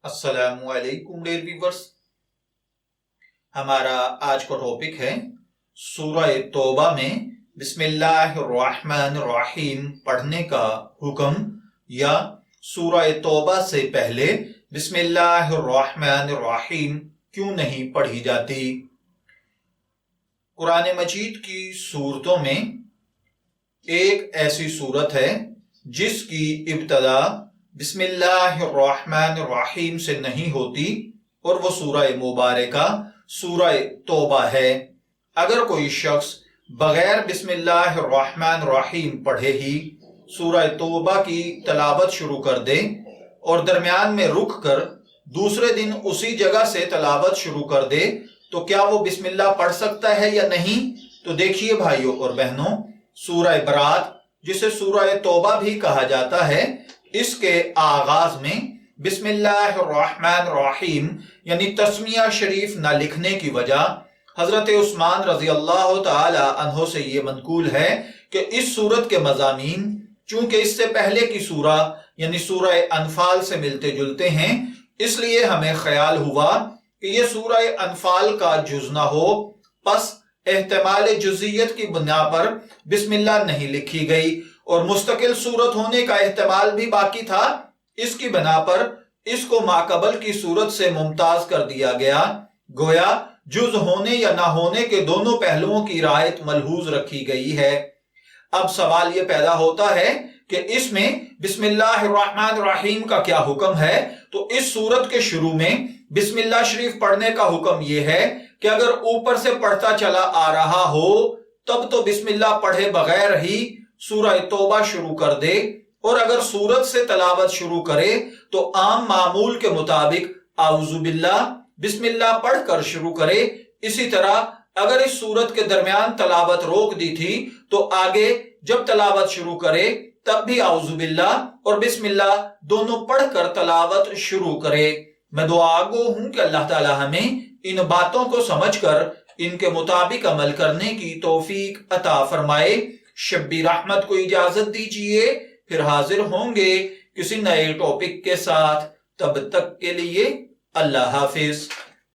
السلام علیکم dear viewers, ہمارا آج کا ٹاپک ہے سورہ توبہ میں بسم اللہ الرحمن الرحیم پڑھنے کا حکم، یا سورہ توبہ سے پہلے بسم اللہ الرحمن الرحیم کیوں نہیں پڑھی جاتی۔ قرآن مجید کی سورتوں میں ایک ایسی سورت ہے جس کی ابتدا بسم اللہ الرحمن الرحیم سے نہیں ہوتی، اور وہ سورہ مبارکہ سورہ توبہ ہے۔ اگر کوئی شخص بغیر بسم اللہ الرحمن الرحیم پڑھے ہی سورہ توبہ کی تلاوت شروع کر دے اور درمیان میں رک کر دوسرے دن اسی جگہ سے تلاوت شروع کر دے تو کیا وہ بسم اللہ پڑھ سکتا ہے یا نہیں؟ تو دیکھیے بھائیوں اور بہنوں، سورہ برات جسے سورہ توبہ بھی کہا جاتا ہے، اس کے آغاز میں بسم اللہ الرحمن الرحیم یعنی تسمیہ شریف نہ لکھنے کی وجہ حضرت عثمان رضی اللہ تعالی عنہ سے یہ منقول ہے کہ اس سورت کے مضامین چونکہ اس سے پہلے کی سورہ یعنی سورہ انفال سے ملتے جلتے ہیں، اس لیے ہمیں خیال ہوا کہ یہ سورہ انفال کا جز نہ ہو، پس احتمال جزئیت کی بنا پر بسم اللہ نہیں لکھی گئی، اور مستقل سورت ہونے کا احتمال بھی باقی تھا، اس کی بنا پر اس کو ماقبل کی سورت سے ممتاز کر دیا گیا، گویا جز ہونے یا نہ ہونے کے دونوں پہلوؤں کی رعایت ملحوظ رکھی گئی ہے۔ اب سوال یہ پیدا ہوتا ہے کہ اس میں بسم اللہ الرحمن الرحیم کا کیا حکم ہے؟ تو اس سورت کے شروع میں بسم اللہ شریف پڑھنے کا حکم یہ ہے کہ اگر اوپر سے پڑھتا چلا آ رہا ہو تب تو بسم اللہ پڑھے بغیر ہی سورہ توبہ شروع کر دے، اور اگر سورت سے تلاوت شروع کرے تو عام معمول کے مطابق اعوذ باللہ بسم اللہ پڑھ کر شروع کرے۔ اسی طرح اگر اس سورت کے درمیان تلاوت روک دی تھی تو آگے جب تلاوت شروع کرے تب بھی اعوذ باللہ اور بسم اللہ دونوں پڑھ کر تلاوت شروع کرے۔ میں دعا گو ہوں کہ اللہ تعالی ہمیں ان باتوں کو سمجھ کر ان کے مطابق عمل کرنے کی توفیق عطا فرمائے۔ شبیر احمد کو اجازت دیجیے، پھر حاضر ہوں گے کسی نئے ٹاپک کے ساتھ، تب تک کے لیے اللہ حافظ۔